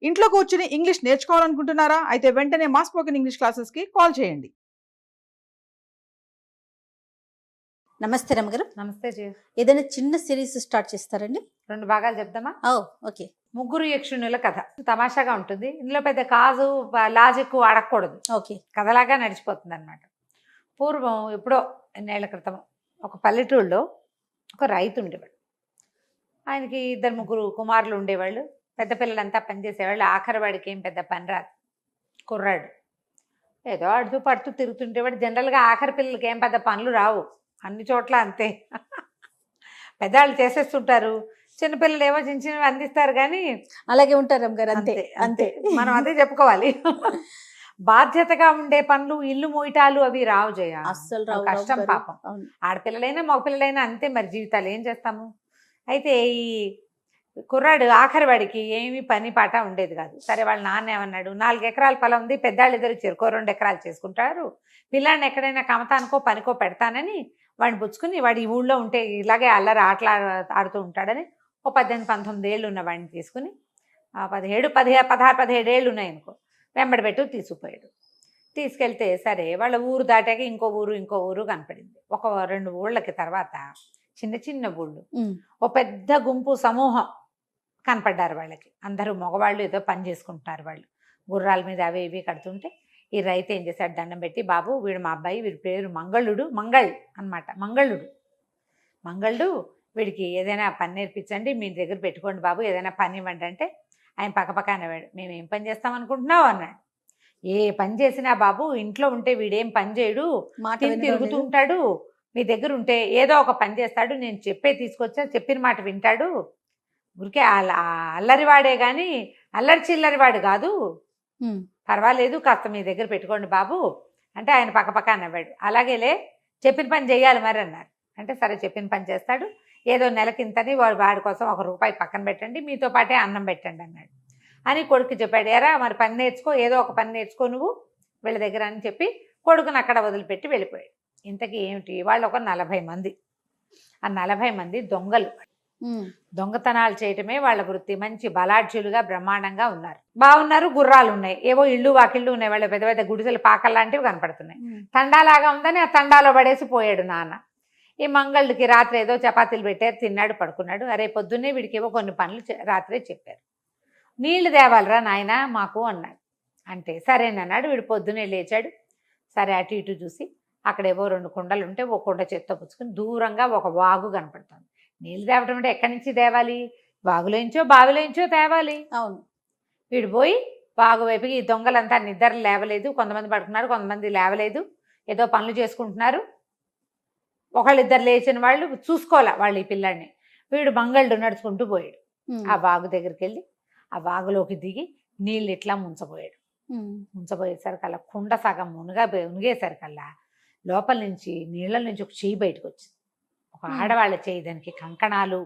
ఇంట్లో కూర్చుని ఇంగ్లీష్ నేర్చుకోవాలనుకుంటున్నారా? అయితే వెంటనే మా స్పోకెన్ ఇంగ్లీష్ క్లాసెస్‌కి కాల్ చేయండి. నమస్తే రమగారు. నమస్తే జీ. ఏదైనా చిన్న సిరీస్ స్టార్ట్ చేస్తారండి? 2 భాగాలు చెప్దామా? ఓకే. ముగ్గురు యక్షునుల కథ తమాషాగా ఉంటుంది. ఇందులో పెద్ద కాజు లాజిక్ అడగకూడదు, ఓకే. కథలాగా నడిచిపోతుంది అనమాట. పూర్వం ఎప్పుడో ఎన్నేళ్ల క్రితం ఒక పల్లెటూళ్ళలో ఒక రైతు ఉండేవాడు. ఆయనకి 2-3 కుమారులు ఉండేవాళ్ళు. పెద్ద పిల్లలంతా పనిచేసేవాళ్ళు. ఆఖరి వాడికి ఏం పెద్ద పని రాదు, కుర్రాడు. ఏదో అడుతూ పడుతూ తిరుగుతుంటేవాడు. జనరల్గా ఆఖరి పిల్లలకి ఏం పెద్ద పనులు రావు, అన్ని చోట్ల అంతే. పెద్దవాళ్ళు చేసేస్తుంటారు, చిన్నపిల్లలు ఏమో చిన్న చిన్నవి అందిస్తారు. కానీ అలాగే ఉంటారు రమగారు. అంతే అంతే మనం అదే చెప్పుకోవాలి. బాధ్యతగా ఉండే పనులు, ఇల్లు మోయటాలు అవి రావు జయ, అస్సలు రావు. కష్టం పాపం. ఆడపిల్లలైనా మగపిల్లలైనా అంతే, మరి జీవితాలు ఏం చేస్తాము. అయితే ఈ కుర్రాడు ఆఖరి వాడికి ఏమీ పని పాట ఉండేది కాదు. సరే వాళ్ళ నాన్న ఏమన్నాడు, 4 ఎకరాల పొలం ఉంది, పెద్దాళ్ళు ఇద్దరు చెరుకో 2 ఎకరాలు చేసుకుంటారు, పిల్లాడిని ఎక్కడైనా కమతానికో పనికో పెడతానని వాడిని పుచ్చుకుని, వాడు ఈ ఊళ్ళో ఉంటే ఇలాగే అల్లరి ఆడుతూ ఉంటాడని ఓ 18-19 ఏళ్ళు ఉన్న వాడిని తీసుకుని, 16-17 ఏళ్ళు ఉన్నాయనుకో, వెంబడి తీసుకుపోయాడు. తీసుకెళ్తే సరే వాళ్ళ ఊరు దాటాక ఇంకో ఊరు కనపడింది. ఒక 2 ఊళ్ళకి తర్వాత చిన్న చిన్న ఊళ్ళు, ఓ పెద్ద గుంపు సమూహం కనపడ్డారు వాళ్ళకి. అందరూ మగవాళ్ళు, ఏదో పని చేసుకుంటున్నారు వాళ్ళు. గుర్రాల మీద అవి ఇవి కడుతుంటే ఈ రైతు ఏం చేశాడు, దండం పెట్టి, బాబు వీడు మా అబ్బాయి, వీడి పేరు మంగళుడు అనమాట. మంగళుడు వీడికి ఏదైనా పని నేర్పించండి, మీ దగ్గర పెట్టుకోండి బాబు, ఏదైనా పని ఇవ్వండి అంటే ఆయన పక్కపక్క అనేవాడు. మేము ఏం పని చేస్తాం అనుకుంటున్నావు అన్నాడు. ఏ పని చేసినా బాబు, ఇంట్లో ఉంటే వీడేం పని చేయడు, తిరుగుతూ ఉంటాడు, మీ దగ్గర ఉంటే ఏదో ఒక పని చేస్తాడు, నేను తీసుకొచ్చా, చెప్పిన మాట వింటాడు, ఊరికే అల్లరివాడే కానీ అల్లరి చిల్లరివాడు కాదు, పర్వాలేదు, కాస్త మీ దగ్గర పెట్టుకోండి బాబు అంటే ఆయన పక్కపక్క అన్నవాడు. అలాగేలే, చెప్పిన పని చేయాలి మరి అన్నారు. అంటే సరే చెప్పిన పని చేస్తాడు, ఏదో నెలకింతని వాడి కోసం ₹1 పక్కన పెట్టండి, మీతో పాటే అన్నం పెట్టండి అన్నాడు. అని కొడుకు చెప్పాడు. ఎరా మరి పని నేర్చుకో, ఏదో ఒక పని నేర్చుకో నువ్వు వీళ్ళ దగ్గర అని చెప్పి కొడుకుని అక్కడ వదిలిపెట్టి వెళ్ళిపోయాడు. ఇంతకీ ఏమిటి, వాళ్ళు ఒక 40 మంది. ఆ 40 మంది దొంగలు. దొంగతనాలు చేయటమే వాళ్ళ వృత్తి. మంచి బలాఢ్యులుగా బ్రహ్మాండంగా ఉన్నారు, బాగున్నారు, గుర్రాలు ఉన్నాయి, ఏవో ఇళ్ళు వాకిళ్ళు ఉన్నాయి, వాళ్ళ పెద్ద పెద్ద గుడిసెలు పాకల్లాంటివి కనపడుతున్నాయి. తండాలాగా ఉందని ఆ తండాలో పడేసి పోయాడు నాన్న. ఈ మంగళుడికి రాత్రి ఏదో చపాతీలు పెట్టారు, తిన్నాడు, పడుకున్నాడు. అరే పొద్దున్నే వీడికి ఏవో కొన్ని పనులు రాత్రే చెప్పారు. నీళ్లు తేవాలరా నాయన మాకు అన్నాడు. అంటే సరేనన్నాడు. వీడు పొద్దున్నే లేచాడు. సరే అటు ఇటు చూసి అక్కడేవో 2 కుండలు ఉంటే ఒక కుండ చేత్తో పుచ్చుకుని దూరంగా ఒక వాగు కనపడుతుంది. నీళ్ళు తేవటం అంటే ఎక్కడి నుంచి తేవాలి, వాగులోంచో బావిలోంచో తేవాలి. అవును. వీడు పోయి వాగు వైపుకి, ఈ దొంగలంతా నిద్ర లేవలేదు, కొంతమంది పడుకున్నారు, కొంతమంది లేవలేదు, ఏదో పనులు చేసుకుంటున్నారు. ఒకళ్ళిద్దరు లేచిన వాళ్ళు చూసుకోవాలా వాళ్ళు ఈ పిల్లాడిని. వీడు మంగళుడు నడుచుకుంటూ పోయాడు. ఆ వాగు దగ్గరికి వెళ్ళి ఆ వాగులోకి దిగి నీళ్ళు ఇట్లా ముంచబోయాడు. ముంచబోయేసరికల్లా కుండ సగం మునిగేసరికల్లా లోపల నుంచి నీళ్ళ నుంచి ఒక చెయ్యి బయటకు వచ్చింది. ఒక ఆడవాళ్ళ చెయ్యి, దానికి కంకణాలు,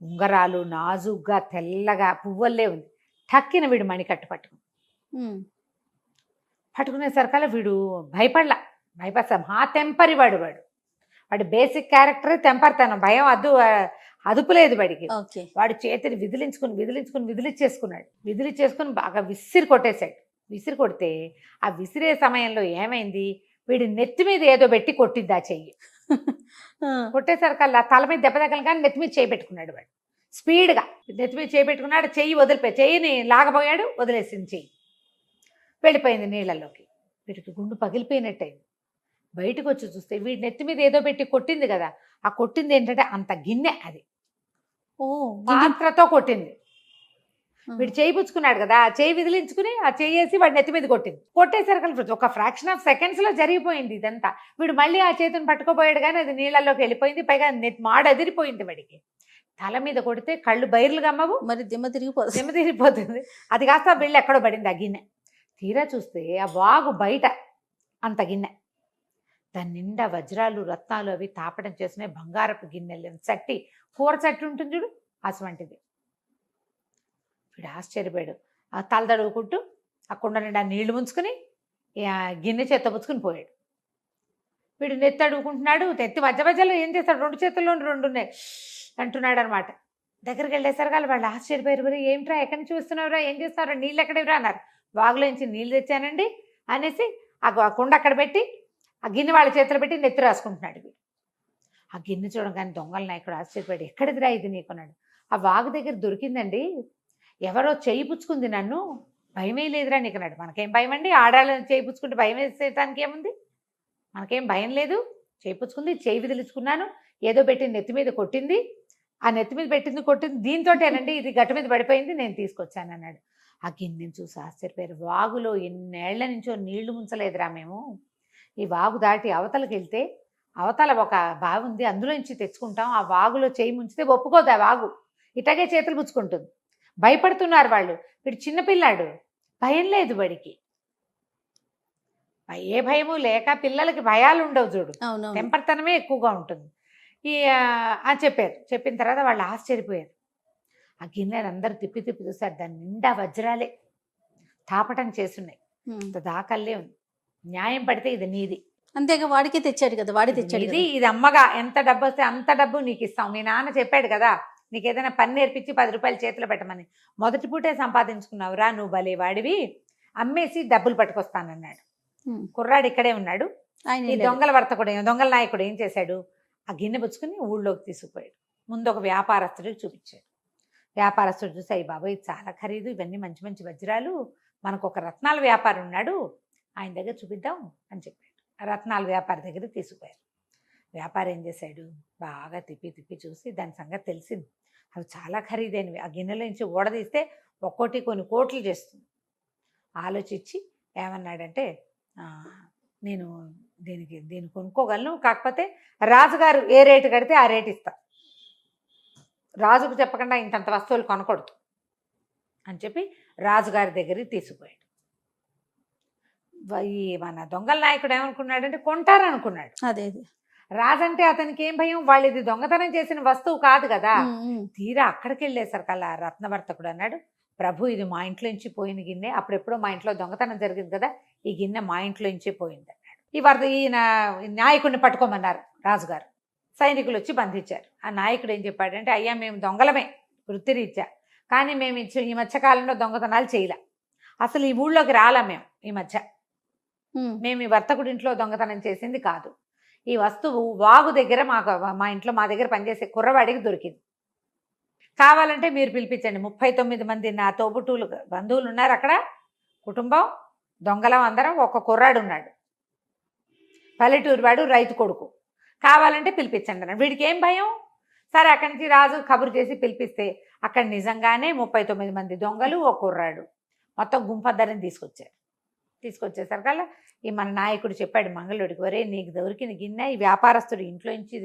ఉంగరాలు, నాజుగ్గా తెల్లగా పువ్వుల్లే ఉంది. టక్కిన వీడు మణికట్టు పట్టుకునేసరికల్లా వీడు భయపడసా. మా టెంపరి వాడు వాడి బేసిక్ క్యారెక్టర్ టెంపర్తనం, భయం అదుపు లేదు వాడికి. వాడు చేతిని విదిలించేసుకుని బాగా విసిరి కొట్టేశాడు. విసిరి కొడితే ఆ విసిరే సమయంలో ఏమైంది, వీడి నెత్తి మీద ఏదో పెట్టి కొట్టింది ఆ చెయ్యి. కొట్టేసరికల్లా తల మీద దెబ్బ తగల కానీ నెత్తి మీద చేయి పెట్టుకున్నాడు వాడు. స్పీడ్గా నెత్తి మీద చేయి పెట్టుకున్నాడు. చెయ్యిని లాగబోయాడు, వదిలేసింది చెయ్యి, వెళ్ళిపోయింది నీళ్ళలోకి. వీడికి గుండు పగిలిపోయినట్టయింది. బయటకు వచ్చి చూస్తే వీడి నెత్తి మీద ఏదో పెట్టి కొట్టింది కదా, ఆ కొట్టింది ఏంటంటే అంత గిన్నె, అది పాత్రతో కొట్టింది. వీడు చేయి పుచ్చుకున్నాడు కదా, ఆ చేయి విదిలించుకుని ఆ చేయి వేసి వాడి నెత్తి మీద కొట్టేసరికి ఒక ఫ్రాక్షన్ ఆఫ్ సెకండ్స్లో జరిగిపోయింది ఇదంతా. వీడు మళ్ళీ ఆ చేతిని పట్టుకోపోయాడు కానీ అది నీళ్ళలోకి వెళ్ళిపోయింది. పైగా మాడ అదిరిపోయింది వాడికి. తల మీద కొడితే కళ్ళు బైర్లు గమ్మవు, మరి దిమ్మ తిరిగిపోతుంది. అది కాస్త వీళ్ళు ఎక్కడో పడింది ఆ గిన్నె. తీరా చూస్తే ఆ వాగు బయట అంత గిన్నె, దాని నిండా వజ్రాలు, రత్నాలు అవి తాపడం చేసిన బంగారపు గిన్నెలు, చట్టి, కూర చట్టి ఉంటుంది చూడు, అటువంటిది. వీడు ఆశ్చర్యపోయాడు. ఆ తల తడుగుకుంటూ ఆ కుండ నిండా నీళ్లు ముంచుకుని గిన్నె చేత్తో పుచ్చుకుని పోయాడు. వీడు నెత్తి అడుగుకుంటున్నాడు. నెత్తి మధ్యలో ఏం చేస్తాడు, 2 చేతుల్లో 2 ఉన్నాయి అంటున్నాడు అనమాట. దగ్గరికి వెళ్ళేసరికి వాళ్ళు ఆశ్చర్యపోయారు, "మరి ఏమిట్రా, ఎక్కడి నుంచి చూస్తున్నావురా, ఏం చేస్తున్నారా, నీళ్ళు ఎక్కడివిరా" అన్నారు. వాగులోంచి నీళ్ళు తెచ్చానండి అనేసి ఆ కుండ అక్కడ పెట్టి ఆ గిన్నె వాళ్ళ చేతిలో పెట్టి నెత్తి రాసుకుంటున్నాడు వీడు. ఆ గిన్నె చూడగానే దొంగల నాయకుడు ఆశ్చర్యపోయాడు, "ఎక్కడిదిరా ఇది నీకు" అన్నాడు. "ఆ వాగు దగ్గర దొరికిందండి, ఎవరో చేయి పుచ్చుకుంది నన్ను, భయమే లేదురా నీకు" అన్నాడు. మనకేం భయం అండి, ఆడాళ్ళని చేయి పుచ్చుకుంటే భయం వేసేటానికి ఏముంది, మనకేం భయం లేదు. చేయి పుచ్చుకుంది, చేయి విదిలించుకున్నాను, ఏదో పెట్టి నెత్తి మీద కొట్టింది, ఆ నెత్తి మీద పెట్టింది కొట్టింది దీంతోటేనండి, ఇది గట్టు మీద పడిపోయింది, నేను తీసుకొచ్చాను అన్నాడు. ఆ గిన్నెని చూసి ఆశ్చర్యపోయారు. వాగులో ఎన్నేళ్ల నుంచో నీళ్లు ముంచలేదురా మేము, ఈ వాగు దాటి అవతలకి వెళ్తే అవతల ఒక బావి ఉంది, అందులో నుంచి తెచ్చుకుంటాం, ఆ వాగులో చేయి ముంచితే ఒప్పుకోదు ఆ వాగు, ఇట్లాగే చేతులు పుచ్చుకుంటుంది. భయపడుతున్నారు వాళ్ళు. వీడు చిన్నపిల్లాడు, భయం లేదు వాడికి, ఏ భయము లేక పిల్లలకి భయాలు ఉండవు చూడు, అవునవును. తెంపర్తనమే ఎక్కువగా ఉంటుంది. అని చెప్పారు. చెప్పిన తర్వాత వాళ్ళు ఆశ్చర్యపోయారు. ఆ గిన్నెలు అందరూ తిప్పి తిప్పి చూశారు, దాని నిండా వజ్రాలే తాపటం చేసున్నాయి, ఇంత దాకల్లే ఉంది. న్యాయం పడితే ఇది నీది, అంతేగా వాడికే తెచ్చాడు కదా, వాడే ఇది తెచ్చాడు నీది, కదా. ఇది అమ్మగా ఎంత డబ్బు వస్తే అంత డబ్బు నీకు ఇస్తాం. మీ నాన్న చెప్పాడు కదా నీకు ఏదైనా పని నేర్పించి 10 రూపాయలు చేతిలో పెట్టమని, మొదటి పూటే సంపాదించుకున్నావురా నువ్వు, భలే వాడివి, అమ్మేసి డబ్బులు పట్టుకొస్తానన్నాడు. కుర్రాడు ఇక్కడే ఉన్నాడు. ఆయన ఈ వెళ్ళాడు. దొంగల వర్తకుడు, దొంగల నాయకుడు ఏం చేశాడు, ఆ గిన్నె పుచ్చుకుని ఊళ్ళోకి తీసుకుపోయాడు. ముందు ఒక వ్యాపారస్తుడికి చూపించాడు. వ్యాపారస్తుడు చూసి, అయ్యి బాబు ఇది చాలా ఖరీదు, ఇవన్నీ మంచి మంచి వజ్రాలు, మనకు ఒక రత్నాల వ్యాపారి ఉన్నాడు, ఆయన దగ్గర చూపిద్దాం అని చెప్పాడు. ఆ రత్నాల వ్యాపారి దగ్గర తీసుకుపోయారు. వ్యాపారి ఏం చేశాడు, బాగా తిప్పి తిప్పి చూసి దాని సంగతి తెలిసింది, అవి చాలా ఖరీదైనవి, ఆ గిన్నెలో నుంచి ఓడదీస్తే ఒక్కోటి కొన్ని కోట్లు చేస్తుంది. ఆలోచించి ఏమన్నాడంటే, నేను దీన్ని కొనుక్కోగలను, కాకపోతే రాజుగారు ఏ రేటు కడితే ఆ రేటు ఇస్తా, రాజుకు చెప్పకుండా ఇంతంత వస్తువులు కొనకూడదు అని చెప్పి రాజుగారి దగ్గరికి తీసుకుపోయాడు. ఈ మన దొంగల నాయకుడు ఏమనుకున్నాడంటే కొంటారనుకున్నాడు. అదే రాజంటే అతనికి ఏం భయం, వాళ్ళు ఇది దొంగతనం చేసిన వస్తువు కాదు కదా. తీరా అక్కడికి వెళ్ళేసరికల్లా రత్నవర్తకుడు అన్నాడు, ప్రభు ఇది మా ఇంట్లో నుంచి పోయిన గిన్నె, అప్పుడెప్పుడో మా ఇంట్లో దొంగతనం జరిగింది కదా, ఈ గిన్నె మా ఇంట్లో నుంచే పోయింది అన్నాడు. ఈయన నాయకుడిని పట్టుకోమన్నారు రాజుగారు. సైనికులు వచ్చి బంధించారు. ఆ నాయకుడు ఏం చెప్పాడంటే, అయ్యా మేము దొంగలమే వృత్తిరీత్యా, కానీ మేము ఈ మధ్యకాలంలో దొంగతనాలు చేయలే, అసలు ఈ ఊళ్ళోకి రాలా మేము, ఈ మధ్య మేము ఈ వర్తకుడి ఇంట్లో దొంగతనం చేసింది కాదు, ఈ వస్తువు వాగు దగ్గర మా ఇంట్లో మా దగ్గర పనిచేసే కుర్రవాడికి దొరికింది, కావాలంటే మీరు పిలిపించండి, 39 మంది నా తోబుట్టువులు బంధువులు ఉన్నారు అక్కడ, కుటుంబం దొంగలం అందరం, ఒక కుర్రాడు ఉన్నాడు పల్లెటూరు వాడు, రైతు కొడుకు, కావాలంటే పిలిపించండి అన్నాడు. వీడికి ఏం భయం. సరే అక్కడి నుంచి రాజు కబురు చేసి పిలిపిస్తే అక్కడ నిజంగానే 39 మంది దొంగలు, ఒక కుర్రాడు, మొత్తం గుంపద్దరిని తీసుకొచ్చేసరికల్లా ఈ మన నాయకుడు చెప్పాడు మంగళుడికి, ఒరే నీకు దొరికిన గిన్నె ఈ వ్యాపారస్తుడు ఇంట్లో నుంచి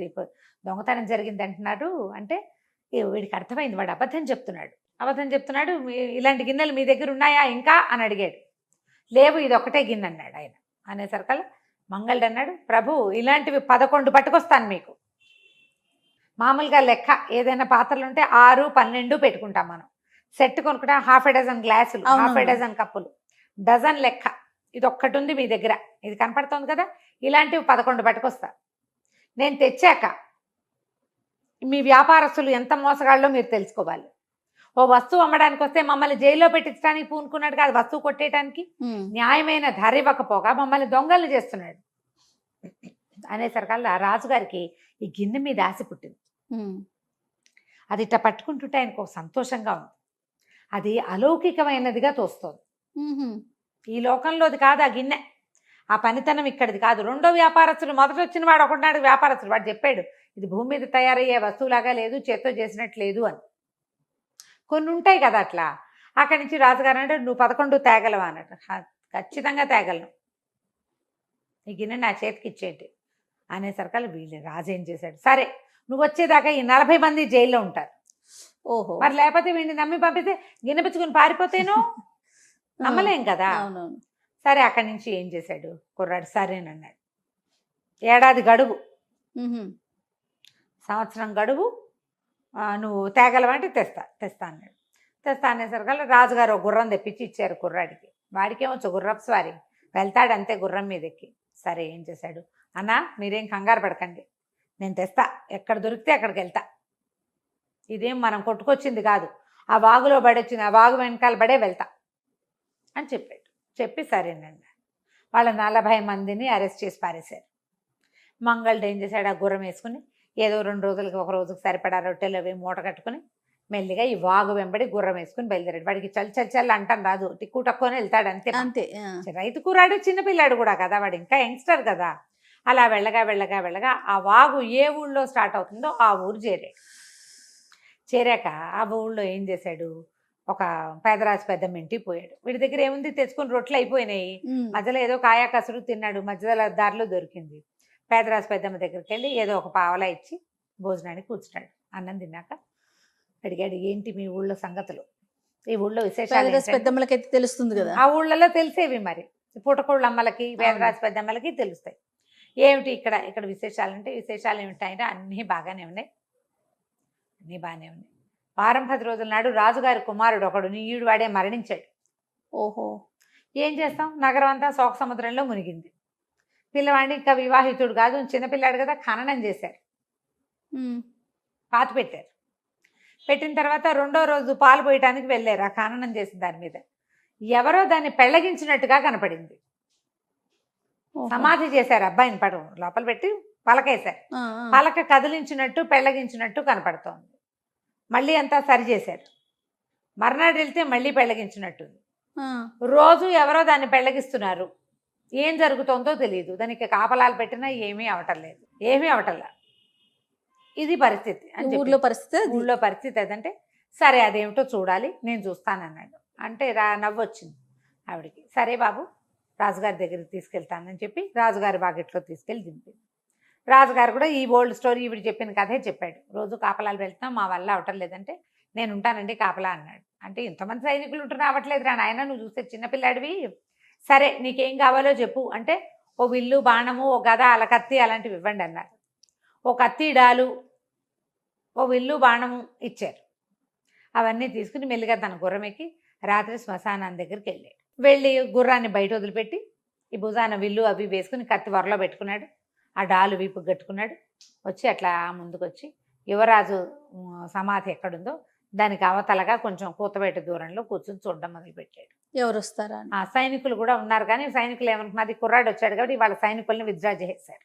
దొంగతనం జరిగింది అంటున్నాడు అంటే, వీడికి అర్థమైంది వాడు అబద్ధం చెప్తున్నాడు, ఇలాంటి గిన్నెలు మీ దగ్గర ఉన్నాయా ఇంకా అని అడిగాడు. లేవు, ఇది ఒకటే గిన్నె అన్నాడు ఆయన. అనేసరికల్లా మంగళుడు అన్నాడు, ప్రభు ఇలాంటివి 11 పట్టుకొస్తాను మీకు. మామూలుగా లెక్క ఏదైనా పాత్రలు ఉంటే 6, 12 పెట్టుకుంటాం మనం, సెట్ కొనుక్కుంటాం, ½ డజన్ గ్లాసులు, ½ డజన్ కప్పులు, డజన్ లెక్క. ఇది ఒక్కటి ఉంది మీ దగ్గర, ఇది కనపడుతుంది కదా, ఇలాంటివి 11 పట్టుకొస్తా. నేను తెచ్చాక మీ వ్యాపారస్తులు ఎంత మోసగాళ్ళో మీరు తెలుసుకోవాలి. ఓ వస్తువు అమ్మడానికి వస్తే మమ్మల్ని జైల్లో పెట్టించడానికి పూనుకున్నాడు కాదు, వస్తువు కొట్టేయడానికి న్యాయమైన ధర ఇవ్వకపోగా మమ్మల్ని దొంగల్ని చేస్తున్నాడు అనేసరికల్లా రాజుగారికి ఈ గిన్నె మీద ఆశ పుట్టింది. అది ఇట్లా పట్టుకుంటుంటే ఆయనకు ఒక సంతోషంగా ఉంది, అది అలౌకికమైనదిగా తోస్తోంది. ఈ లోకంలోది కాదు ఆ గిన్నె, ఆ పనితనం ఇక్కడిది కాదు. రెండో వ్యాపారస్తుడు, మొదట వచ్చిన వాడు ఒకనాడు వ్యాపారస్తుడు, వాడు చెప్పాడు ఇది భూమి మీద తయారయ్యే వస్తువులాగా లేదు, చేత్తో చేసినట్టు లేదు అని. కొన్ని ఉంటాయి కదా అట్లా. అక్కడి నుంచి రాజుగారు అంటే, నువ్వు 11 తేగలవా అన్నట్టు. ఖచ్చితంగా తేగలను, ఈ గిన్నె నా చేతికి ఇచ్చేటి అనేసరికల్లా వీళ్ళు రాజు ఏం చేశాడు, సరే నువ్వు వచ్చేదాకా ఈ 40 మంది జైల్లో ఉంటారు, ఓహో మరి లేకపోతే వీడిని నమ్మి పంపితే గిన్నె పుచ్చుకుని పారిపోతేనో నమ్మలేం కదా. సరే అక్కడి నుంచి ఏం చేశాడు కుర్రాడు, సరేనన్నాడు. ఏడాది గడువు, సంవత్సరం గడువు, నువ్వు తేగలవంటే తెస్తా అన్నాడు. తెస్తా అనేసరికల్లా రాజుగారు ఒక గుర్రం తెప్పించి ఇచ్చారు కుర్రాడికి. వాడికేమొచ్చు గుర్రపు స్వారీ, వెళ్తాడు అంతే గుర్రం మీద ఎక్కి. సరే ఏం చేశాడు, అన్నా మీరేం కంగారు పడకండి, నేను తెస్తా, ఎక్కడ దొరికితే అక్కడికి వెళ్తా, ఇదేం మనం కొట్టుకొచ్చింది కాదు, ఆ వాగులో పడొచ్చింది, ఆ వాగు వెనకాల పడే వెళ్తా అని చెప్పాడు. చెప్పి సరేనండి వాళ్ళ 40 మందిని అరెస్ట్ చేసి పారేశారు. మంగళుడు ఏం చేశాడు, ఆ గుర్రం వేసుకుని ఏదో 2 రోజులకి, ఒక రోజుకి సరిపడా రొట్టెలు అవి మూట కట్టుకుని మెల్లిగా ఈ వాగు వెంబడి గుర్రం వేసుకుని బయలుదేరాడు. వాడికి చల్ చల్ చల్ అంటాను రాదు, టిక్కు టక్కుని వెళ్తాడు అంతే. అంతే. రైతు కూరాడు, చిన్నపిల్లాడు కూడా కదా, వాడు ఇంకా యంగ్స్టర్ కదా. అలా వెళ్ళగా వెళ్ళగా వెళ్ళగా ఆ వాగు ఏ ఊళ్ళో స్టార్ట్ అవుతుందో ఆ ఊరు చేరాక ఆ ఊళ్ళో ఏం చేశాడు, ఒక పేదరాజు పెద్దమ్మ ఇంటికి పోయాడు. వీడి దగ్గర ఏముంది, తెచ్చుకుని రొట్టెలు అయిపోయినాయి, మధ్యలో ఏదో కాయా కసురు తిన్నాడు, మధ్యలో దారిలో దొరికింది. పేదరాజు పెద్దమ్మ దగ్గరికి వెళ్ళి ఏదో ఒక పావలా ఇచ్చి భోజనానికి కూర్చున్నాడు. అన్నం తిన్నాక అడిగాడు, ఏంటి మీ ఊళ్ళో సంగతులు, ఈ ఊళ్ళో విశేషాలు ఏంటంటే, పెద్దమ్మలకైతే తెలుస్తుంది కదా, ఆ ఊళ్ళలో తెలిసేవి మరి, పుట్టకోళ్ళ అమ్మలకి పేదరాజు పెద్దమ్మలకి తెలుస్తాయి. ఏమిటి ఇక్కడ విశేషాలు అంటే, విశేషాలు ఏమిటాయంటే అన్నీ బాగానే ఉన్నాయి, అన్నీ బాగానే ఉన్నాయి. వారం 10 రోజుల నాడు రాజుగారి కుమారుడు ఒకడు నీయుడు వాడే మరణించాడు. ఓహో. ఏం చేస్తాం, నగరం అంతా శోక సముద్రంలో మునిగింది. పిల్లవాడిని ఇంకా వివాహితుడు కాదు, చిన్నపిల్లాడు కదా, ఖననం చేశారు, పాతి పెట్టారు. పెట్టిన తర్వాత 2వ రోజు పాలు పోయటానికి వెళ్ళారు. ఆ ఖననం చేసిన దాని మీద ఎవరో దాన్ని పెళ్ళగించినట్టుగా కనపడింది. సమాధి చేశారు అబ్బాయిని, పడు లోపల పెట్టి పలకేశారు. పలక కదిలించినట్టు పెళ్ళగించినట్టు కనపడుతోంది. మళ్ళీ అంతా సరి చేశారు. మర్నాడు వెళ్తే మళ్ళీ పెళ్ళగించినట్టుంది. రోజు ఎవరో దాన్ని పెళ్ళగిస్తున్నారు. ఏం జరుగుతోందో తెలియదు. దానికి కాపలాలు పెట్టినా ఏమీ అవటం లేదు, ఏమీ అవటంలా. ఇది పరిస్థితి అని ఊళ్ళో పరిస్థితి. ఊళ్ళో పరిస్థితి అదంటే, సరే అదేమిటో చూడాలి, నేను చూస్తానన్నాడు. అంటే నవ్వొచ్చింది ఆవిడికి. సరే బాబు, రాజుగారి దగ్గరికి తీసుకెళ్తానని చెప్పి రాజుగారి బాకెట్లో తీసుకెళ్ళి దింపింది. రాజుగారు కూడా ఈ ఓల్డ్ స్టోరీ ఈవిడ చెప్పిన కథే చెప్పాడు. రోజు కాపలాలు వెళ్తున్నాం, మా వల్ల అవటం లేదంటే, నేను ఉంటానండి కాపలా అన్నాడు. అంటే ఇంతమంది సైనికులు ఉంటున్నా అవ్వట్లేదు రా నాయన, నువ్వు చూస్తే చిన్నపిల్లాడివి, సరే నీకేం కావాలో చెప్పు అంటే, ఓ విల్లు బాణము, ఓ గద, అలా కత్తి అలాంటివి ఇవ్వండి అన్నారు. ఓ కత్తి డాలు, ఓ విల్లు బాణము ఇచ్చారు. అవన్నీ తీసుకుని మెల్లిగా తన గుర్రం ఎక్కి రాత్రి శ్మశానం దగ్గరికి వెళ్ళి గుర్రాన్ని బయట వదిలిపెట్టి ఈ భుజాన విల్లు అవి వేసుకుని కత్తి వరలో పెట్టుకున్నాడు. ఆ డాలు వీపు కట్టుకున్నాడు. వచ్చి అట్లా ముందుకొచ్చి యువరాజు సమాధి ఎక్కడుందో దానికి అవతలగా కొంచెం కూతబెట్ట దూరంలో కూర్చొని చూడడం మొదలుపెట్టాడు. ఎవరు వస్తారా, ఆ సైనికులు కూడా ఉన్నారు. కానీ సైనికులు ఏమనుకున్నది, కుర్రాడు వచ్చాడు కాబట్టి వాళ్ళ సైనికుల్ని విత్డ్రా చేసేశారు.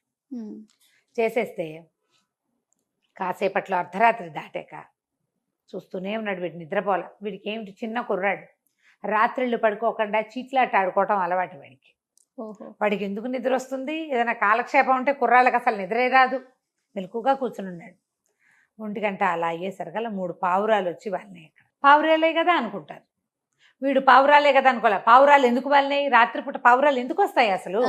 చేసేస్తే కాసేపట్లో అర్ధరాత్రి దాటాక చూస్తూనే ఉన్నాడు. వీడు నిద్రపోలే. వీడికి ఏమిటి, చిన్న కుర్రాడు, రాత్రిళ్ళు పడుకోకుండా చీట్లాట ఆడుకోవటం అలవాటు వాడికి. వాడికి ఎందుకు నిద్ర వస్తుంది, ఏదైనా కాలక్షేపం ఉంటే కుర్రాళ్ళకి అసలు నిద్రే రాదు. మెలకుగా కూర్చుని ఉన్నాడు. 1 గంట అలా అయ్యేసరికల్లా 3 పావురాలు వచ్చి వాళ్ళని, పావురాలే కదా అనుకుంటారు. వీడు పావురాలే కదా అనుకోలే. పావురాలు ఎందుకు వాళ్ళని, రాత్రిపూట పావురాలు ఎందుకు వస్తాయి అసలు,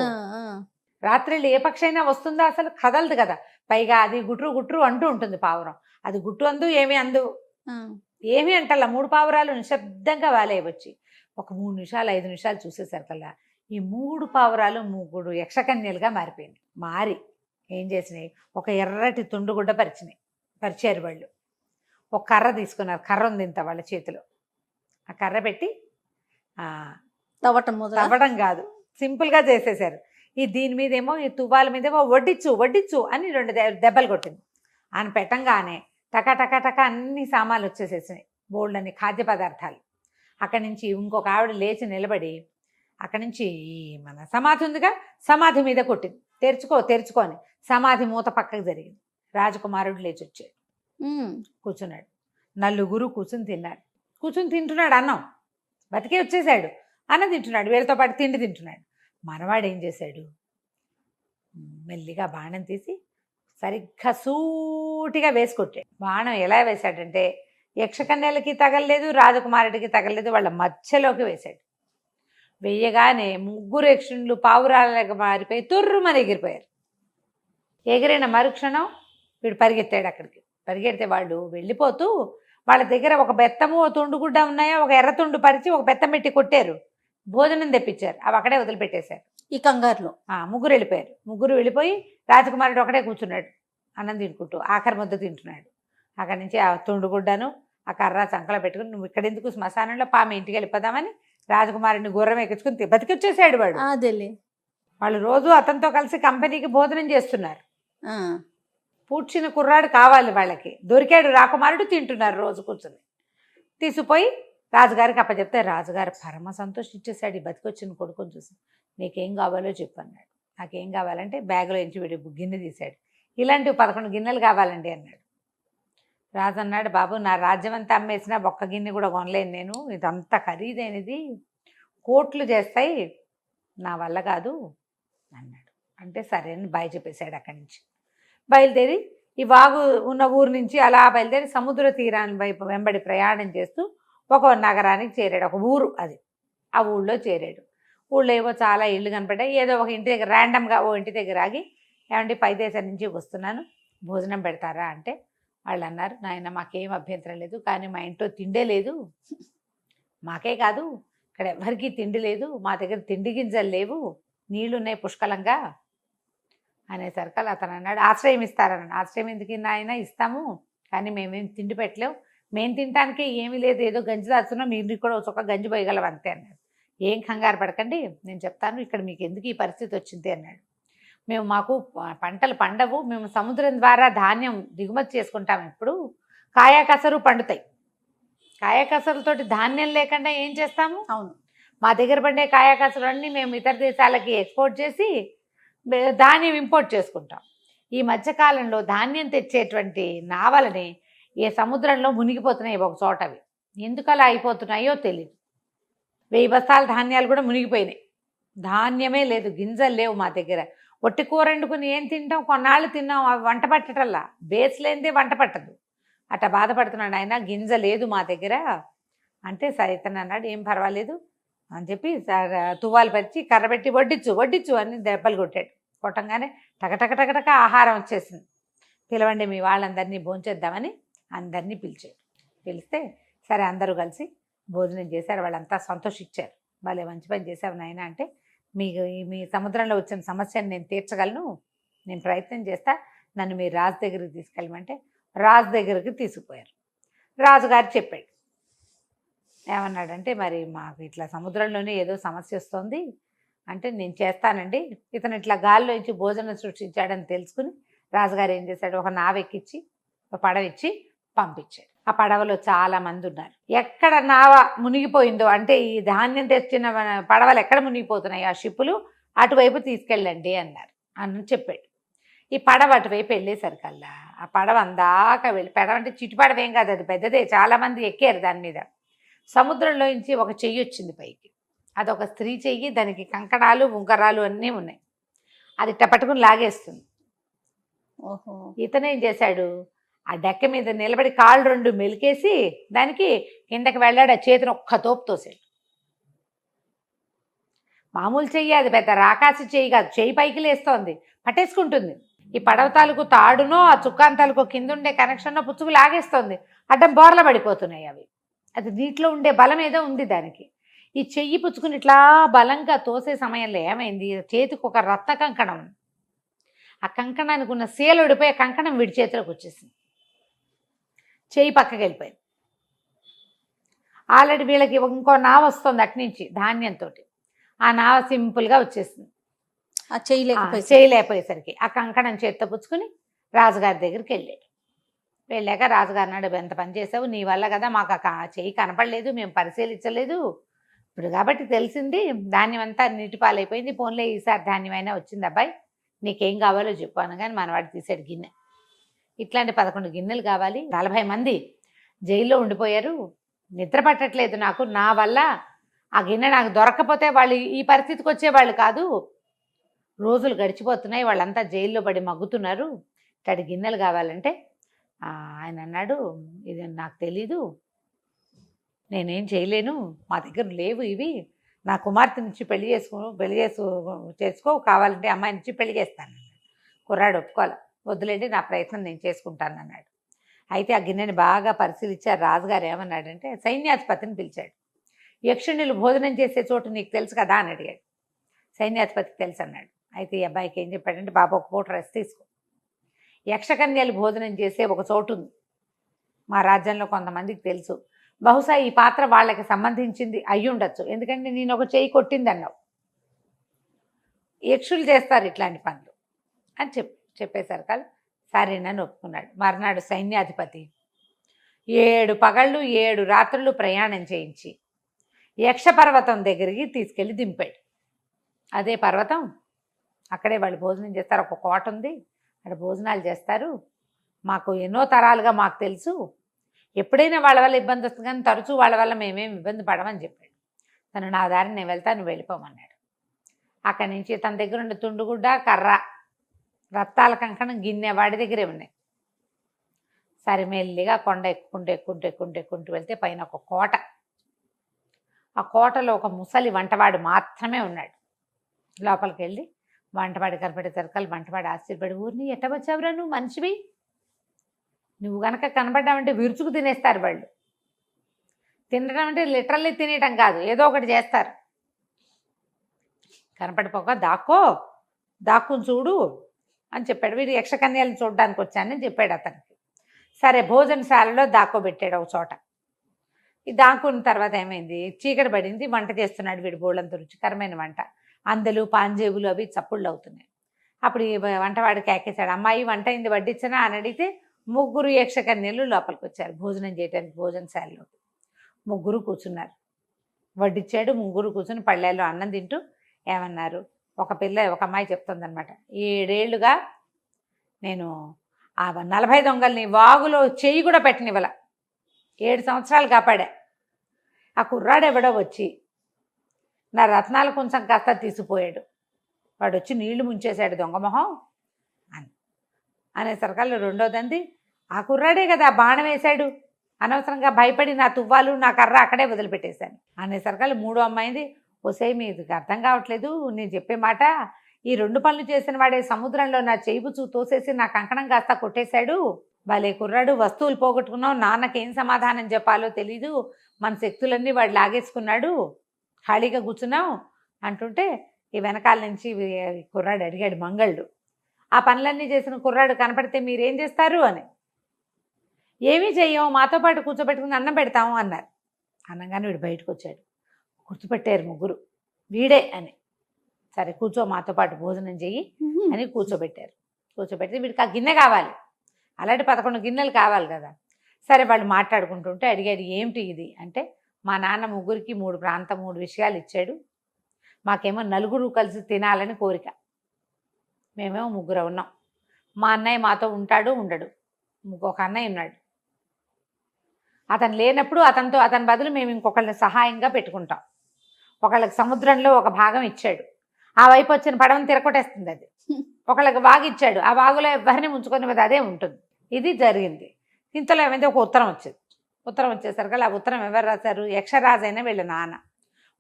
రాత్రిళ్ళు ఏ పక్షైనా వస్తుందా, అసలు కదలదు కదా. పైగా అది గుట్రు గుట్రు అంటూ ఉంటుంది పావురం. అది గుట్టు అందు ఏమీ అందు, ఏమీ అంటల్లా. 3 పావురాలు నిశ్శబ్దంగా వాలే వచ్చి ఒక 3 నిమిషాలు 5 నిమిషాలు చూసేసరికల్లా ఈ 3 పావురాలు 3 యక్షకన్యలుగా మారిపోయింది. మారి ఏం చేసినాయి, ఒక ఎర్రటి తుండుగుడ్డ పరిచారు వాళ్ళు. ఒక కర్ర తీసుకున్నారు. కర్ర ఉంది ఇంత వాళ్ళ చేతిలో. ఆ కర్ర పెట్టి తవ్వడం కాదు, సింపుల్గా చేసేసారు. దీని మీదేమో, ఈ తువ్వాల మీదేమో వడ్డిచ్చు అని 2 దెబ్బలు కొట్టింది. ఆయన పెట్టంగానే టకా టకా టకా అన్ని సామాన్లు వచ్చేసేసినాయి, బోల్డ్ అన్ని ఖాద్య పదార్థాలు. అక్కడి నుంచి ఇంకొక ఆవిడ లేచి నిలబడి అక్కడి నుంచి ఈ మన సమాధి ఉందిగా, సమాధి మీద కొట్టింది. తెరుచుకొని సమాధి మూత పక్కకు జరిగింది. రాజకుమారుడు లేచి వచ్చాడు, కూర్చున్నాడు. 4 కూర్చుని తింటున్నాడు అన్నం. బతికే వచ్చేసాడు. అన్నం తింటున్నాడు, వీళ్ళతో పాటు తిండి తింటున్నాడు. మనవాడు ఏం చేశాడు, మెల్లిగా బాణం తీసి సరిగ్గా సూటిగా వేసి కొట్టాడు. బాణం ఎలా వేశాడంటే, యక్షకన్యలకి తగలలేదు, రాజకుమారుడికి తగలలేదు, వాళ్ళ మధ్యలోకి వేశాడు. వెయ్యగానే 3 యక్షులు పావురాలకు మారిపోయి తుర్రుమని ఎగిరిపోయారు. ఎగిరిన మరుక్షణం వీడు పరిగెత్తాడు అక్కడికి. పరిగెడితే వాళ్ళు వెళ్ళిపోతూ వాళ్ళ దగ్గర ఒక బెత్తము, ఓ తుండుగుడ్డ ఉన్నాయో, ఒక ఎర్ర తుండు పరిచి ఒక బెత్తం పెట్టి కొట్టారు. భోజనం తెప్పించారు. అవి అక్కడే వదిలిపెట్టేశారు. ఈ కంగారులో 3 వెళ్ళిపోయారు. 3 వెళ్ళిపోయి రాజకుమారుడు ఒకడే కూర్చున్నాడు అన్నం తినుకుంటూ. ఆఖరి ముద్ద తింటున్నాడు. అక్కడి నుంచి ఆ తుండుగుడ్డను ఆ కర్ర చంకలో పెట్టుకుని, నువ్వు ఇక్కడ ఎందుకు, శ్మశానంలో పాము, ఇంటికి వెళ్ళిపోదామని రాజకుమారుడిని గుర్రం ఎక్కించుకుని బతికొచ్చేసాడు వాడు. వాళ్ళు రోజు అతనితో కలిసి కంపెనీకి భోజనం చేస్తున్నారు. పూడ్చిన కుర్రాడు కావాలి వాళ్ళకి. దొరికాడు రాకుమారుడు, తింటున్నారు రోజు కూర్చొని. తీసుకుపోయి రాజుగారికి అప్పచెప్తే రాజుగారు పరమ సంతోషించేశాడు ఈ బతికొచ్చిన కొడుకుని చూసి. నీకేం కావాలో చెప్పు అన్నాడు. నాకేం కావాలంటే బ్యాగ్లో నుంచి వీడి గిన్నె తీశాడు. ఇలాంటివి 11 గిన్నెలు కావాలండి అన్నాడు. రాజు అన్నాడు, బాబు నా రాజ్యం అంతా అమ్మేసినా ఒక్క గిన్నె కూడా కొనలేను నేను, ఇదంతా ఖరీదైనది, కోట్లు చేస్తాయి, నా వల్ల కాదు అన్నాడు. అంటే సరే అని బాయ్ చెప్పేశాడు. అక్కడి నుంచి బయలుదేరి ఈ వాగు ఉన్న ఊరు నుంచి అలా బయలుదేరి సముద్ర తీరాన్ని వైపు వెంబడి ప్రయాణం చేస్తూ ఒక నగరానికి చేరాడు. ఒక ఊరు అది. ఆ ఊళ్ళో చేరాడు. ఊళ్ళో ఏవో చాలా ఇళ్ళు కనపడ్డాయి. ఏదో ఒక ఇంటి దగ్గర ర్యాండమ్గా ఓ ఇంటి దగ్గర ఆగి, ఏమంటే పై దేశం నుంచి వస్తున్నాను, భోజనం పెడతారా అంటే వాళ్ళు అన్నారు, నాయన మాకేం అభ్యంతరం లేదు, కానీ మా ఇంట్లో తిండే లేదు, మాకే కాదు ఇక్కడ ఎవరికీ తిండి లేదు, మా దగ్గర తిండి గింజలు లేవు, నీళ్లు ఉన్నాయి పుష్కలంగా అనేసరికి అతను అన్నాడు, ఆశ్రయం ఇస్తారన్నాడు. ఆశ్రయం ఎందుకు నాయన, ఇస్తాము, కానీ మేమేం తిండి పెట్టలేవు, మేము తినటానికే ఏమీ లేదు, ఏదో గంజి దాచున్నాం, మీరు కూడా ఒక గంజి పోయగలం అంతే అన్నాడు. ఏం కంగారు పడకండి, నేను చెప్తాను ఇక్కడ మీకు ఎందుకు ఈ పరిస్థితి వచ్చింది అన్నాడు. మాకు పంటలు పండవు, మేము సముద్రం ద్వారా ధాన్యం దిగుమతి చేసుకుంటాం, ఇప్పుడు కాయాకసరు పండుతాయి, కాయాకసరులతోటి ధాన్యం లేకుండా ఏం చేస్తాము, అవును, మా దగ్గర పండే కాయాకసరు అన్నీ మేము ఇతర దేశాలకి ఎక్స్పోర్ట్ చేసి ధాన్యం ఇంపోర్ట్ చేసుకుంటాం. ఈ మధ్యకాలంలో ధాన్యం తెచ్చేటువంటి నావలని ఏ సముద్రంలో మునిగిపోతున్నాయి ఒక చోట, అవి ఎందుకు అలా అయిపోతున్నాయో తెలియదు. 1000 బస్తాల ధాన్యాలు కూడా మునిగిపోయినాయి, ధాన్యమే లేదు, గింజలు లేవు మా దగ్గర, ఒట్టి కూర వండుకుని ఏం తింటాం, కొన్నాళ్ళు తిన్నాం, అవి వంట పట్టటల్లా, బేస్ లేనిదే వంట పట్టదు, అట్లా బాధపడుతున్నాడు ఆయన, గింజ లేదు మా దగ్గర అంటే. సైతన్ అన్నాడు, ఏం పర్వాలేదు అని చెప్పి తువ్వాలు పరిచి కర్ర పెట్టి వడ్డించు వడ్డించు అని దెబ్బలు కొట్టాడు. కొట్టంగానే టకటక ఆహారం వచ్చేసింది. పిలవండి మీ వాళ్ళందరినీ భోంచేద్దామని అందరినీ పిలిచాడు. పిలిస్తే సరే అందరూ కలిసి భోజనం చేశారు. వాళ్ళంతా సంతోషించారు. భలే మంచి పని చేశావు నాయన అంటే, మీ సముద్రంలో వచ్చిన సమస్యను నేను తీర్చగలను, నేను ప్రయత్నం చేస్తా, నన్ను మీ రాజు దగ్గరికి తీసుకెళ్ళమంటే రాజు దగ్గరికి తీసుకుపోయారు. రాజుగారు చెప్పాడు, ఏమన్నాడంటే, మరి మాకు ఇట్లా సముద్రంలోనే ఏదో సమస్య వస్తుంది అంటే, నేను చేస్తానండి, ఇతను ఇట్లా గాల్లో ఇచ్చి భోజనం సృష్టించాడని తెలుసుకుని రాజుగారు ఏం చేశాడు, ఒక నావ ఎక్కించి ఒక పడవ ఇచ్చి పంపించాడు. ఆ పడవలో చాలా మంది ఉన్నారు. ఎక్కడ నావ మునిగిపోయిందో అంటే ఈ ధాన్యం తెచ్చిన పడవలు ఎక్కడ మునిగిపోతున్నాయి ఆ షిప్పులు, అటువైపు తీసుకెళ్ళండి అన్నారు అని చెప్పాడు. ఈ పడవ అటువైపు వెళ్ళేసరికల్లా ఆ పడవ అందాక వెళ్ళి, పడవ అంటే చిటి పడవ ఏం కాదు, అది పెద్దదే, చాలామంది ఎక్కారు దాని మీద. సముద్రంలో నుంచి ఒక చెయ్యి వచ్చింది పైకి, అదొక స్త్రీ చెయ్యి, దానికి కంకణాలు ఉంగరాలు అన్నీ ఉన్నాయి, అది ఇట్ట పట్టుకుని లాగేస్తుంది. ఓహో, ఇతనేం చేశాడు, ఆ డెక్క మీద నిలబడి కాళ్ళు 2 మెలికేసి దానికి కిందకి వెళ్ళాడు, ఆ చేతిని ఒక్క తోపు తోసాడు. మామూలు చెయ్యి అది, పెద్ద రాకాసి చెయ్యి కాదు, చెయ్యి పైకి లేస్తోంది, పట్టేసుకుంటుంది. ఈ పడవ తాలూకు తాడునో ఆ చుక్కాన్ తాలూకు కింద ఉండే కనెక్షన్నో పుచ్చుకు లాగేస్తోంది, అడ్డం బోర్ల పడిపోతున్నాయి అవి. అది నీటిలో ఉండే బలం ఏదో ఉంది దానికి. ఈ చెయ్యి పుచ్చుకుని ఇట్లా బలంగా తోసే సమయంలో ఏమైంది, చేతికి ఒక రత్న కంకణం, ఆ కంకణానికి ఉన్న సీల విడిపోయి ఆ కంకణం వీడి చేతిలోకి వచ్చేసింది, చెయ్యి పక్కకి వెళ్ళిపోయింది. ఆల్రెడీ వీళ్ళకి ఇంకో నావ వస్తుంది అట్నుంచి ధాన్యంతో, ఆ నావ సింపుల్గా వచ్చేసింది. ఆ చేయలేకపోయేసరికి ఆ కంకణం చేత్తో పుచ్చుకుని రాజుగారి దగ్గరికి వెళ్ళాడు. వెళ్ళాక రాజుగారు అన్నాడు, ఎంత పని చేసావు, నీ వల్ల కదా మాకు ఆ చెయ్యి కనపడలేదు, మేము పరిశీలించలేదు, ఇప్పుడు కాబట్టి తెలిసింది, ధాన్యం అంతా నీటి పాలైపోయింది, పోన్లే ఈసారి ధాన్యమైనా వచ్చింది అబ్బాయి, నీకేం కావాలో చెప్పు అనగానే మనవాడు తీసాడు గిన్నె. ఇట్లాంటి 11 గిన్నెలు కావాలి, 40 మంది జైల్లో ఉండిపోయారు, నిద్ర పట్టట్లేదు నాకు, నా వల్ల ఆ గిన్నె నాకు దొరకకపోతే వాళ్ళు ఈ పరిస్థితికి వచ్చేవాళ్ళు కాదు, రోజులు గడిచిపోతున్నాయి, వాళ్ళంతా జైల్లో పడి మగ్గుతున్నారు, ఇట్లాంటి గిన్నెలు కావాలంటే ఆయన అన్నాడు, ఇది నాకు తెలీదు, నేనేం చేయలేను, మా దగ్గర లేవు ఇవి, నా కుమార్తె నుంచి పెళ్లి చేసుకో కావాలంటే అమ్మాయి నుంచి పెళ్లి చేస్తాను. కుర్రాడు ఒప్పుకోవాలి, వద్దులేండి నా ప్రయత్నం నేను చేసుకుంటాను అన్నాడు. అయితే ఆ గిన్నెని బాగా పరిశీలించారు. రాజుగారు ఏమన్నాడంటే సైన్యాధిపతిని పిలిచాడు. యక్షిణులు భోజనం చేసే చోటు నీకు తెలుసు కదా అని అడిగాడు. సైన్యాధిపతికి తెలుసు అన్నాడు. అయితే ఈ అబ్బాయికి ఏం చెప్పాడంటే, బాబు ఒక పూట రెస్ట్ తీసుకో, యక్షకన్యలు భోజనం చేసే ఒక చోటు ఉంది మా రాజ్యంలో, కొంతమందికి తెలుసు, బహుశా ఈ పాత్ర వాళ్ళకి సంబంధించింది అయ్యి ఉండొచ్చు, ఎందుకంటే నేను ఒక చెయ్యి కొట్టింది అన్నావు, యక్షులు చేస్తారు ఇట్లాంటి పనులు అని చెప్పేసరికి సరేనని ఒప్పుకున్నాడు. మర్నాడు సైన్యాధిపతి 7 పగళ్ళు 7 రాత్రులు ప్రయాణం చేయించి యక్షపర్వతం దగ్గరికి తీసుకెళ్ళి దింపాడు. అదే పర్వతం, అక్కడే వాళ్ళు భోజనం చేస్తారు. ఒక కోట ఉంది, అక్కడ భోజనాలు చేస్తారు. మాకు ఎన్నో తరాలుగా మాకు తెలుసు, ఎప్పుడైనా వాళ్ళ వల్ల ఇబ్బంది వస్తుంది కానీ తరచూ వాళ్ళ వల్ల మేమేం ఇబ్బంది పడమని చెప్పాడు. తను నా దారిని నేను వెళ్తాను, నువ్వు వెళ్ళిపోమన్నాడు. అక్కడి నుంచి తన దగ్గర ఉండే తుండుగుడ్డ, కర్ర, రత్తాల కంకణం, గిన్నె వాడి దగ్గరే ఉన్నాయి. సరే మెల్లిగా కొండ ఎక్కుంటూ వెళ్తే పైన ఒక కోట. ఆ కోటలో ఒక ముసలి వంటవాడు మాత్రమే ఉన్నాడు. లోపలికి వెళ్ళి వంటవాడి కనపడేసరికి వంటవాడు ఆశ్చర్యపడి, ఊరిని ఎట్ట వచ్చావురా నువ్వు మనిషివి, నువ్వు కనుక కనపడ్డావంటే విరుచుకు తినేస్తారు వాళ్ళు. తినడం అంటే లిటరల్లీ తినేయటం కాదు, ఏదో ఒకటి చేస్తారు. కనపడిపోక దాక్కుని చూడు అని చెప్పాడు. వీడు యక్షకన్యలను చూడడానికి వచ్చానని చెప్పాడు అతనికి. సరే భోజనశాలలో దాక్కోబెట్టాడు ఒక చోట. ఈ దాక్కున్న తర్వాత ఏమైంది, చీకటి పడింది, వంట చేస్తున్నాడు వీడు, బోళ్ళంత రుచికరమైన వంట. అందలు పాంజేబులు అవి చప్పుళ్ళు అవుతున్నాయి. అప్పుడు ఈ వంటవాడు కేకేశాడు, అమ్మాయి వంట అయింది వడ్డించనా అని అడిగితే 3 యక్షకన్యలు లోపలికి వచ్చారు భోజనం చేయడానికి. భోజనశాలలో 3 కూర్చున్నారు. వడ్డించాడు, 3 కూర్చుని పళ్ళేలో అన్నం తింటూ ఏమన్నారు, ఒక అమ్మాయి చెప్తుందనమాట, 7 ఏళ్ళుగా నేను ఆ 40 దొంగల్ని వాగులో చెయ్యి కూడా పెట్టనివ్వాల, 7 సంవత్సరాలు కాపాడా. ఆ కుర్రాడెవడో వచ్చి నా రత్నాల కొంచెం కాస్త తీసిపోయాడు, వాడు వచ్చి నీళ్లు ముంచేశాడు దొంగమొహం అని అనేసరికల్లా రెండోదంది, ఆ కుర్రాడే కదా బాణం వేశాడు, అనవసరంగా భయపడి నా తువ్వాలు నా కర్ర అక్కడే వదిలిపెట్టేశాను అనేసరికల్లా మూడో అమ్మాయింది, ఓసే మీకు అర్థం కావట్లేదు నేను చెప్పే మాట, ఈ 2 పనులు చేసిన వాడే సముద్రంలో నా చేయిపుచు తోసేసి నా కంకణం కాస్త కొట్టేశాడు, భలే కుర్రాడు, వస్తువులు పోగొట్టుకున్నావు, నాన్నకేం సమాధానం చెప్పాలో తెలీదు, మన శక్తులన్నీ వాడు లాగేసుకున్నాడు, ఖాళీగా కూర్చున్నాం అంటుంటే ఈ వెనకాల నుంచి కుర్రాడు అడిగాడు మంగళుడు, ఆ పనులన్నీ చేసిన కుర్రాడు కనపడితే మీరేం చేస్తారు అని. ఏమీ చెయ్యం, మాతో పాటు కూర్చోబెట్టుకుని అన్నం పెడతాము అన్నారు. అనగానే వీడు బయటకు వచ్చాడు. గుర్తుపెట్టారు 3 వీడే అని. సరే కూర్చో మాతో పాటు భోజనం చెయ్యి అని కూర్చోబెట్టారు. కూర్చోబెడితే వీడికి ఆ గిన్నె కావాలి, అలాంటి 11 గిన్నెలు కావాలి కదా. సరే వాళ్ళు మాట్లాడుకుంటుంటే అడిగాడు, ఏమిటి ఇది అంటే, మా నాన్న 3కి 3 విషయాలు ఇచ్చాడు, మాకేమో 4 కలిసి తినాలని కోరిక, మేమేమో 3 ఉన్నాం, మా అన్నయ్య మాతో ఉంటాడు ఉండడు, ఇంకొక అన్నయ్య ఉన్నాడు, అతను లేనప్పుడు అతని బదులు మేము ఇంకొకళ్ళని సహాయంగా పెట్టుకుంటాం, ఒకళ్ళకి సముద్రంలో ఒక భాగం ఇచ్చాడు, ఆ వైపు వచ్చిన పడవని తిరగొట్టేస్తుంది అది, ఒకళ్ళకి వాగు ఇచ్చాడు, ఆ వాగులో ఎవరిని ముంచుకొని అదే ఉంటుంది. ఇది జరిగింది. ఇంతలో ఏమైంది, ఒక ఉత్తరం వచ్చింది. ఉత్తరం వచ్చేసరికి ఆ ఉత్తరం ఎవరు రాశారు, యక్షరాజైన వీళ్ళ నాన్న.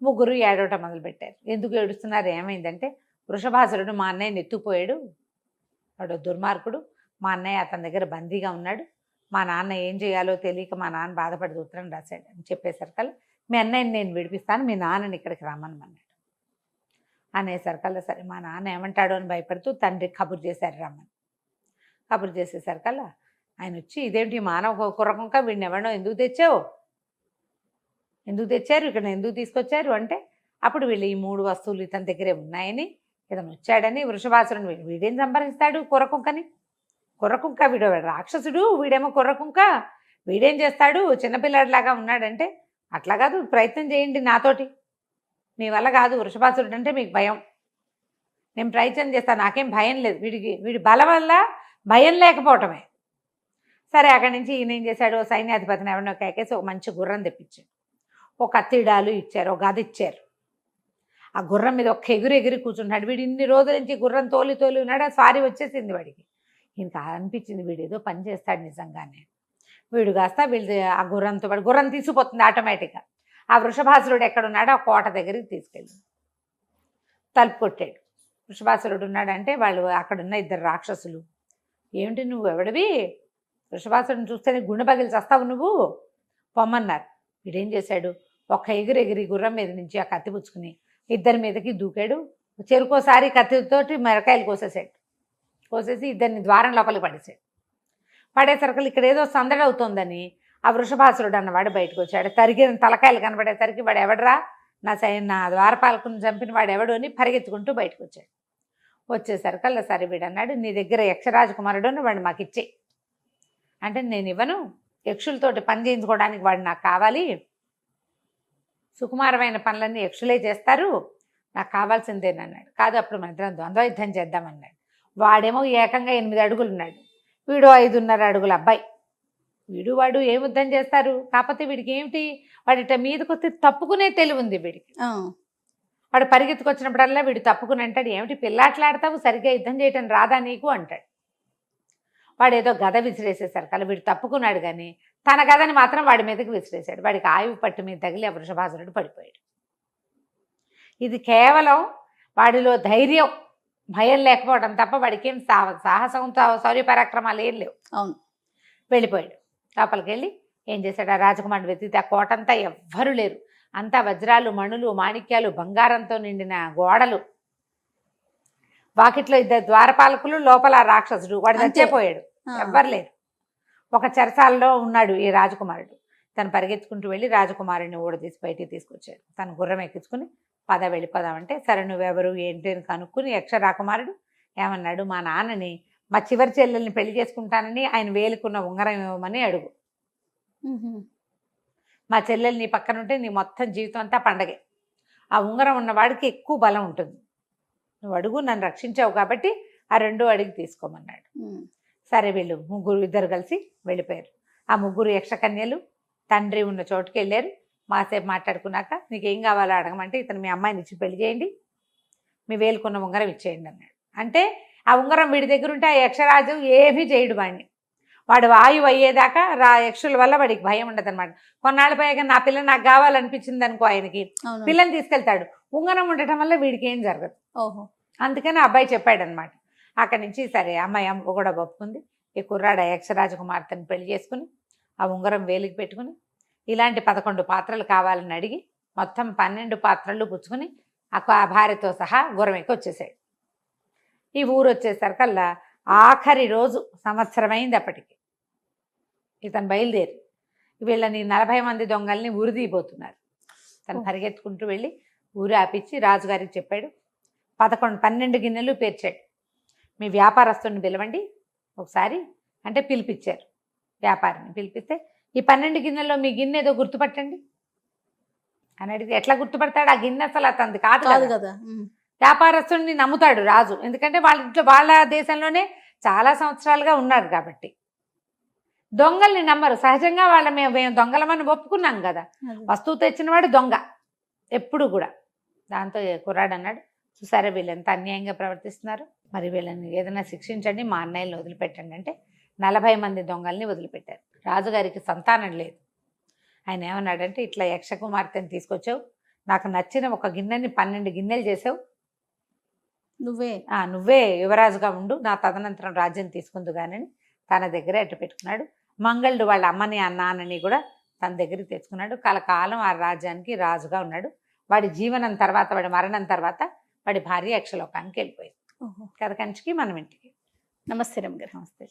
3 ఏడవటం మొదలుపెట్టారు. ఎందుకు ఏడుస్తున్నారు, ఏమైందంటే, వృషభాసురుడు మా అన్నయ్యని ఎత్తుకుపోయాడు, వాడు దుర్మార్గుడు, మా అన్నయ్య అతని దగ్గర బందీగా ఉన్నాడు, మా నాన్న ఏం చేయాలో తెలియక మా నాన్న బాధపడి ఉత్తరం రాశాడు అని చెప్పేసరికల్లా, మీ అన్నయ్యని నేను విడిపిస్తాను, మీ నాన్నని ఇక్కడికి రమ్మనమన్నాడు అనేసరికల్లా, సరే మా నాన్న ఏమంటాడో అని భయపడుతూ తండ్రి కబురు చేశారు రమ్మని. కబురు చేసేసరికల్లా ఆయన వచ్చి, ఇదేమిటి మానవ కుర్రకుంక, వీడిని ఎవడో ఎందుకు తెచ్చారు, ఇక్కడ ఎందుకు తీసుకొచ్చారు అంటే, అప్పుడు వీళ్ళు ఈ 3 వస్తువులు ఇతని దగ్గరే ఉన్నాయని, ఇతను వచ్చాడని, వృషభాసురుని వీడేం సంపాదిస్తాడు కుర్రకుంక వీడు రాక్షసుడు, వీడేమో కుర్రకుంక, వీడేం చేస్తాడు చిన్నపిల్లాడిలాగా ఉన్నాడంటే, అట్లా కాదు, ప్రయత్నం చేయండి నాతోటి, మీ వల్ల కాదు, వృషభాసురుడు అంటే మీకు భయం, నేను ప్రయత్నం చేస్తాను, నాకేం భయం లేదు, వీడి బలం వల్ల భయం లేకపోవటమే. సరే అక్కడి నుంచి ఈయన ఏం చేశాడు, సైన్యాధిపతిని ఎవరినో కేకేసి ఒక మంచి గుర్రం తెప్పించాడు, ఒక కత్తిడాలు ఇచ్చారు, ఒక గది ఇచ్చారు. ఆ గుర్రం మీద ఒక ఎగిరి కూర్చుంటాడు. వీడు ఇన్ని రోజుల నుంచి గుర్రం తోలి ఉన్నాడు, స్వారీ వచ్చేసింది వాడికి. ఇంకా అనిపించింది వీడు ఏదో పని చేస్తాడు నిజంగానే. వీడు కాస్త వీళ్ళు ఆ గుర్రంతో పాటు గుర్రం తీసుకుపోతుంది ఆటోమేటిక్గా. ఆ వృషభాసురుడు ఎక్కడున్నాడో ఆ కోట దగ్గరికి తీసుకెళ్ళి తలుపు కొట్టాడు. వృషభాసురుడు ఉన్నాడంటే వాళ్ళు అక్కడున్న 2 రాక్షసులు, ఏమిటి నువ్వు ఎవడివి, వృషభాసురుడిని చూస్తేనే గుండె పగిలి చస్తావు నువ్వు, పొమ్మన్నారు. వీడేం చేశాడు, ఒక ఎగిరి గుర్రం మీద నుంచి ఆ కత్తి పుచ్చుకుని 2 మీదకి దూకాడు. చెరుకోసారి కత్తితోటి మిరకాయలు కోసేసాడు. కోసేసి 2 ద్వారం లోపలికి పడేసాడు. పడేసరికి ఇక్కడ ఏదో సందడి అవుతోందని ఆ వృషభాసురుడు అన్నవాడు బయటకు వచ్చాడు. తరిగిన తలకాయలు కనబడేసరికి వాడు ఎవడరా, నా ద్వారపాలకుని చంపిన వాడు ఎవడు అని పరిగెత్తుకుంటూ బయటకు వచ్చాడు. వచ్చేసరికల్లా సరే వీడు అన్నాడు, నీ దగ్గర యక్షరాజకుమారుడు వాడు మాకు ఇచ్చేయి అంటే, నేను ఇవ్వను, యక్షులతోటి పని చేయించుకోవడానికి వాడు నాకు కావాలి, సుకుమారమైన పనులన్నీ యక్షులే చేస్తారు, నాకు కావాల్సిందేనన్నాడు. కాదు, అప్పుడు మన ఇద్దరం ద్వంద్వ యుద్ధం చేద్దామన్నాడు. వాడేమో ఏకంగా 8 అడుగులు ఉన్నాడు, వీడు 5.5 అడుగుల అబ్బాయి. వాడు ఏం యుద్ధం చేస్తారు? కాకపోతే వీడికి ఏమిటి, వాడిట మీదకొస్తే తప్పుకునే తెలివి ఉంది వీడికి. వాడు పరిగెత్తుకొచ్చినప్పుడల్లా వీడు తప్పుకుని అంటాడు, ఏమిటి పిల్లాట్లాడతావు, సరిగ్గా యుద్ధం చేయటం రాదా నీకు అంటాడు. వాడు ఏదో గద విసిరేసేసారు కల వీడు తప్పుకున్నాడు, కానీ తన గదని మాత్రం వాడి మీదకి విసిరేశాడు. వాడికి ఆయువు పట్టు మీద తగిలి ఆ వృషభాసురుడు పడిపోయాడు. ఇది కేవలం వాడిలో ధైర్యం, భయం లేకపోవడం తప్ప వాడికి ఏం సాహసం శౌర్య పరాక్రమాలు ఏం లేవు. అవును. వెళ్ళిపోయాడు. లోపలికి వెళ్ళి ఏం చేశాడు, ఆ రాజకుమారుడు వెతికితే ఆ కోటంతా ఎవ్వరూ లేరు. అంతా వజ్రాలు, మణులు, మాణిక్యాలు, బంగారంతో నిండిన గోడలు, వాకిట్లో 2 ద్వారపాలకులు, లోపల ఆ రాక్షసుడు, వాడు చచ్చిపోయాడు, ఎవ్వరు లేరు. ఒక చెరసాలలో ఉన్నాడు ఈ రాజకుమారుడు. తను పరిగెత్తుకుంటూ వెళ్ళి రాజకుమారుడిని ఊడదీసి బయటికి తీసుకొచ్చాడు. తను గుర్రం ఎక్కించుకుని వెళ్ళిపోదామంటే, సరే నువ్వెవరు ఏంటి అని కనుక్కుని యక్షరాకుమారుడు ఏమన్నాడు, మా నాన్నని మా చివరి చెల్లెల్ని పెళ్లి చేసుకుంటానని ఆయన వేలుకున్న ఉంగరం ఇవ్వమని అడుగు. మా చెల్లెల్ని పక్కన ఉంటే నీ మొత్తం జీవితం అంతా పండగే. ఆ ఉంగరం ఉన్నవాడికి ఎక్కువ బలం ఉంటుంది. నువ్వు అడుగు, నన్ను రక్షించావు కాబట్టి ఆ 2 అడిగి తీసుకోమన్నాడు. సరే వీళ్ళు ఇద్దరు కలిసి వెళ్ళిపోయారు. ఆ 3 యక్షకన్యలు తండ్రి ఉన్న చోటుకి వెళ్ళారు. మాసేపు మాట్లాడుకున్నాక, నీకేం కావాలో అడగమంటే, ఇతను మీ అమ్మాయిని ఇచ్చి పెళ్లి చేయండి, మీ వేలుకున్న ఉంగరం ఇచ్చేయండి అన్నాడు. అంటే ఆ ఉంగరం వీడి దగ్గర ఉంటే ఆ యక్షరాజు ఏమీ చేయడు వాడిని. వాడు ఆయువు అయ్యేదాకా యక్షుల వల్ల వాడికి భయం ఉండదు అనమాట. కొన్నాళ్ళు పోయాక నా పిల్ల నాకు కావాలనిపించింది అనుకో, ఆయనకి పిల్లని తీసుకెళ్తాడు. ఉంగరం ఉండటం వల్ల వీడికి ఏం జరగదు. అందుకని ఆ అబ్బాయి చెప్పాడనమాట. అక్కడి నుంచి సరే అమ్మాయి కూడా ఒప్పుకుంది. ఈ కుర్రాడు యక్షరాజకుమార్తెను పెళ్లి చేసుకుని ఆ ఉంగరం వేలికి పెట్టుకుని, ఇలాంటి 11 పాత్రలు కావాలని అడిగి మొత్తం 12 పాత్రలు పుచ్చుకుని ఆ భార్యతో సహా గుర్రం ఎక్కి వచ్చేసాడు. ఈ ఊరు వచ్చేసరికల్లా ఆఖరి రోజు, సంవత్సరమైంది అప్పటికి. ఇతను బయలుదేరి వీళ్ళని 40 మంది దొంగల్ని ఉరిదీయబోతున్నారు. తను పరిగెత్తుకుంటూ వెళ్ళి ఊరు ఆపించి రాజుగారికి చెప్పాడు. 12 గిన్నెలు పేర్చాడు. మీ వ్యాపారస్తుని పిలవండి ఒకసారి అంటే పిలిపించారు. వ్యాపారిని పిలిపిస్తే, ఈ 12 గిన్నెల్లో మీ గిన్నె ఏదో గుర్తుపట్టండి అని అడిగితే, ఎట్లా గుర్తుపడతాడు, ఆ గిన్నె అసలు అతనిది కాదు కదా. వ్యాపారస్తుడిని నమ్ముతాడు రాజు, ఎందుకంటే వాళ్ళ దేశంలోనే చాలా సంవత్సరాలుగా ఉన్నారు కాబట్టి. దొంగల్ని నమ్మరు సహజంగా. మేము దొంగలమని ఒప్పుకున్నాం కదా, వస్తువు తెచ్చినవాడు దొంగ ఎప్పుడు కూడా. దాంతో కుర్రాడు అన్నాడు, చూసారా వీళ్ళు ఎంత అన్యాయంగా ప్రవర్తిస్తున్నారు, మరి వీళ్ళని ఏదైనా శిక్షించండి, మా అన్నయ్యని వదిలిపెట్టండి అంటే 40 మంది దొంగల్ని వదిలిపెట్టారు. రాజుగారికి సంతానం లేదు. ఆయన ఏమన్నాడంటే, ఇట్లా యక్షకుమార్తెని తీసుకొచ్చావు, నాకు నచ్చిన ఒక గిన్నెని 12 గిన్నెలు చేసావు, నువ్వే యువరాజుగా ఉండు, నా తదనంతరం రాజ్యం తీసుకుందు కానీ తన దగ్గరే అట్టు పెట్టుకున్నాడు. మంగళుడు వాళ్ళ అమ్మని నాన్నని కూడా తన దగ్గరికి తెచ్చుకున్నాడు. కలకాలం ఆ రాజ్యానికి రాజుగా ఉన్నాడు. వాడి జీవనం తర్వాత, వాడి మరణం తర్వాత వాడి భార్య యక్షలోకానికి వెళ్ళిపోయింది. కథ కంచికి మనం ఇంటికి. నమస్తే రమ్య గారు. నమస్తే.